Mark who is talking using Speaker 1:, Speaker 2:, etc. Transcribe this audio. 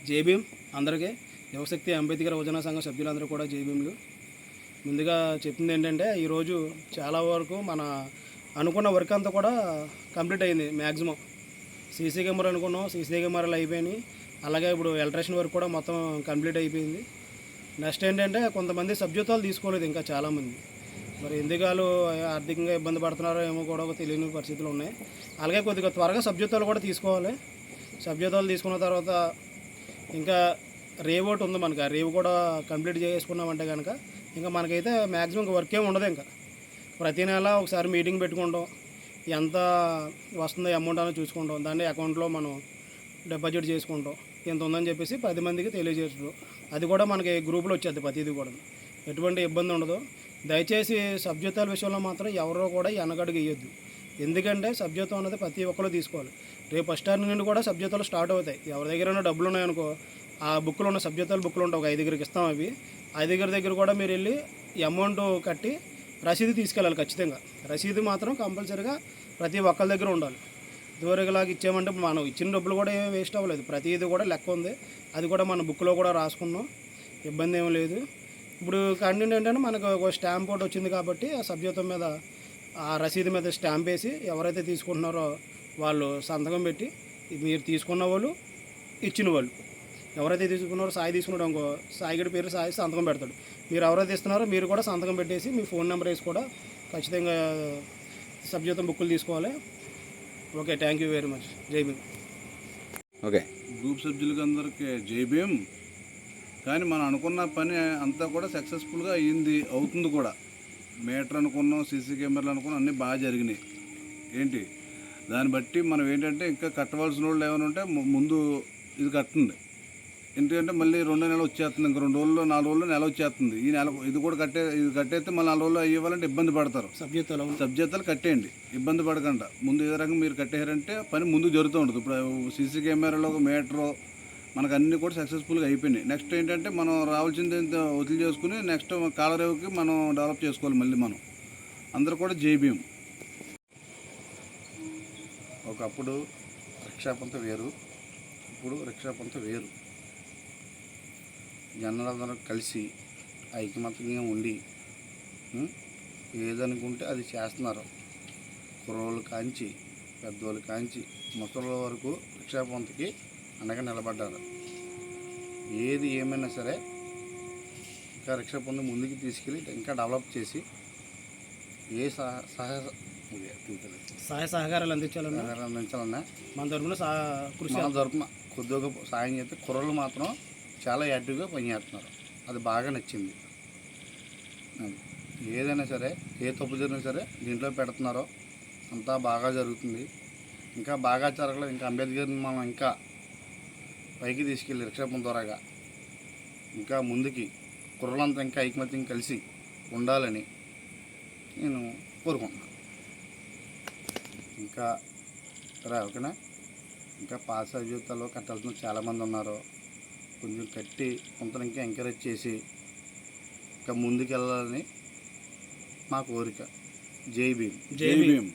Speaker 1: జై భీమ్ అందరికీ. యువశక్తి అంబేద్కర్ యువజన సంఘం సభ్యులందరూ కూడా జై భీమ్లు. ముందుగా చెప్తుంది ఏంటంటే, ఈరోజు చాలా వరకు మన అనుకున్న వర్క్ అంతా కూడా కంప్లీట్ అయింది. మ్యాక్సిమం సీసీ కెమెరా అనుకున్నాం, సీసీ కెమెరాలు అయిపోయినాయి. అలాగే ఇప్పుడు ఎలక్ట్రిషన్ వర్క్ కూడా మొత్తం కంప్లీట్ అయిపోయింది. నెక్స్ట్ ఏంటంటే, కొంతమంది సభ్యత్వాలు తీసుకోలేదు ఇంకా చాలామంది. మరి ఎందుకు వాళ్ళు ఆర్థికంగా ఇబ్బంది పడుతున్నారో ఏమో కూడా తెలియని పరిస్థితులు ఉన్నాయి. అలాగే కొద్దిగా త్వరగా సభ్యత్వాలు కూడా తీసుకోవాలి. సభ్యత్వాలు తీసుకున్న తర్వాత ఇంకా రేవ్ ఒకటి ఉంది మనకి. ఆ రేవ్ కూడా కంప్లీట్ చేసుకున్నామంటే కనుక ఇంకా మనకైతే మ్యాక్సిమం ఇంకా వర్క్ ఏమి ఉండదు. ఇంకా ప్రతి నెల ఒకసారి మీటింగ్ పెట్టుకుంటాం, ఎంత వస్తుందో అమౌంట్ అనేది చూసుకుంటాం, దాన్ని అకౌంట్లో మనం డిపాజిట్ చేసుకుంటాం. ఎంత ఉందని చెప్పేసి 10 మందికి తెలియజేస్తాం. అది కూడా మనకి గ్రూపులో వచ్చేది ప్రతిదీ కూడా, ఎటువంటి ఇబ్బంది ఉండదు. దయచేసి సభ్యత్వాల విషయంలో మాత్రం ఎవరో కూడా వెనకడుగు వేయొద్దు. ఎందుకంటే సభ్యత్వం అనేది ప్రతి ఒక్కరు తీసుకోవాలి. రేపు ఫస్ట్ టర్మ్ నుండి కూడా సభ్యత్వాలు స్టార్ట్ అవుతాయి. ఎవరి దగ్గర డబ్బులు ఉన్నాయనుకో, ఆ బుక్లో ఉన్న సభ్యత్వాల బుక్లు ఉంటాయి, ఒక 5 ఇస్తాం. అవి 5 దగ్గర కూడా మీరు వెళ్ళి అమౌంట్ కట్టి రసీదు తీసుకెళ్ళాలి. ఖచ్చితంగా రసీదు మాత్రం కంపల్సరీగా ప్రతి ఒక్కరి దగ్గర ఉండాలి. ఇదివరకులాగా ఇచ్చామంటే మనం ఇచ్చిన డబ్బులు కూడా ఏమీ వేస్ట్ అవ్వలేదు. ప్రతిదీ కూడా లెక్క ఉంది. అది కూడా మన బుక్లో కూడా రాసుకున్నాం, ఇబ్బంది ఏమీ లేదు. ఇప్పుడు కంటెంట్ ఏంటంటే, మనకు ఒక స్టాంప్ ఒకటి వచ్చింది కాబట్టి ఆ సభ్యత్వం మీద, ఆ రసీదు మీద స్టాంప్ వేసి ఎవరైతే తీసుకుంటున్నారో వాళ్ళు సంతకం పెట్టి, మీరు తీసుకున్న వాళ్ళు, ఇచ్చిన వాళ్ళు, ఎవరైతే తీసుకున్నారో, సాయి తీసుకున్నాడు అనుకో, సాయిగడి పేరు సాయి సంతకం పెడతాడు. మీరు ఎవరైతే ఇస్తున్నారో మీరు కూడా సంతకం పెట్టేసి మీ ఫోన్ నెంబర్ వేసి కూడా ఖచ్చితంగా సభ్యత్వం బుక్కులు తీసుకోవాలి. Okay, thank you very much. జై భీమ్.
Speaker 2: ఓకే, గ్రూప్ సభ్యులకి అందరికీ జై భీమ్. కానీ మనం అనుకున్న పని అంతా కూడా సక్సెస్ఫుల్గా అవుతుంది కూడా. మీటర్ అనుకున్నాం, సీసీ కెమెరాలు అనుకున్నాం, అన్నీ బాగా జరిగినాయి. ఏంటి దాన్ని బట్టి మనం ఏంటంటే, ఇంకా కట్టవలసిన వాళ్ళు ఏమైనా ఉంటే ముందు ఇది కట్టండి. ఎందుకంటే మళ్ళీ 2 నెలలు వచ్చేస్తుంది, ఇంకా 2 రోజుల్లో 4 రోజుల్లో నెల వచ్చేస్తుంది. ఈ నెల ఇది కూడా కట్టేస్తే మళ్ళీ 4 రోజుల్లో అయ్యేవాలంటే ఇబ్బంది పడతారు. సభ్యత్వాలు కట్టేయండి, ఇబ్బంది పడకుండా. ముందు ఏ రకంగా మీరు కట్టేయారంటే పని ముందు జరుగుతూ ఉంటుంది. ఇప్పుడు సీసీ కెమెరాలో మీటరు మనకు అన్నీ కూడా సక్సెస్ఫుల్గా అయిపోయినాయి. నెక్స్ట్ ఏంటంటే, మనం రావాల్సింది వదిలి చేసుకుని నెక్స్ట్ కాలరేవుకి మనం డెవలప్ చేసుకోవాలి. మళ్ళీ మనం అందరూ కూడా జై భీమ్.
Speaker 3: ఒకప్పుడు రిక్షాపంత వేరు, ఇప్పుడు రిక్షాపంత వేరు. జనాలందరూ కలిసి ఐకమత్యంగా ఉండి ఏదనుకుంటే అది చేస్తున్నారు. కుర్రోళ్ళు కాంచి పెద్దోళ్ళు కాంచి ముసళ్ళ వరకు రిక్షాపంతకి అండగా నిలబడ్డారు. ఏది ఏమైనా సరే ఇంకా రిక్షాపంత ముందుకు తీసుకెళ్ళి ఇంకా డెవలప్ చేసి ఏ
Speaker 1: సహాయ సహకారాలు అందించాలన్నా మన తరఫున
Speaker 3: కొద్దిగా సాయం చేస్తే కుర్రలు మాత్రం చాలా యాక్టివ్గా పనిచేస్తున్నారు. అది బాగా నచ్చింది. ఏదైనా సరే, ఏ తప్పు జరిగినా సరే దీంట్లో పెడుతున్నారో అంతా బాగా జరుగుతుంది. ఇంకా బాగా జరగలేదు. ఇంకా అంబేద్కర్ని మనం ఇంకా పైకి తీసుకెళ్ళి రిక్షాపం త్వరగా ఇంకా ముందుకి కుర్రలంతా ఇంకా ఐకమత్యం కలిసి ఉండాలని నేను కోరుకుంటున్నాను. ఇంకా ఓకేనా, ఇంకా పాత జీవితాల్లో కట్టాల్సిన చాలామంది ఉన్నారు. కొంచెం కట్టి కొంత ఇంకా ఎంకరేజ్ చేసి ఇంకా ముందుకు వెళ్ళాలని మా కోరిక. జై భీమ్.
Speaker 1: జై భీమ్.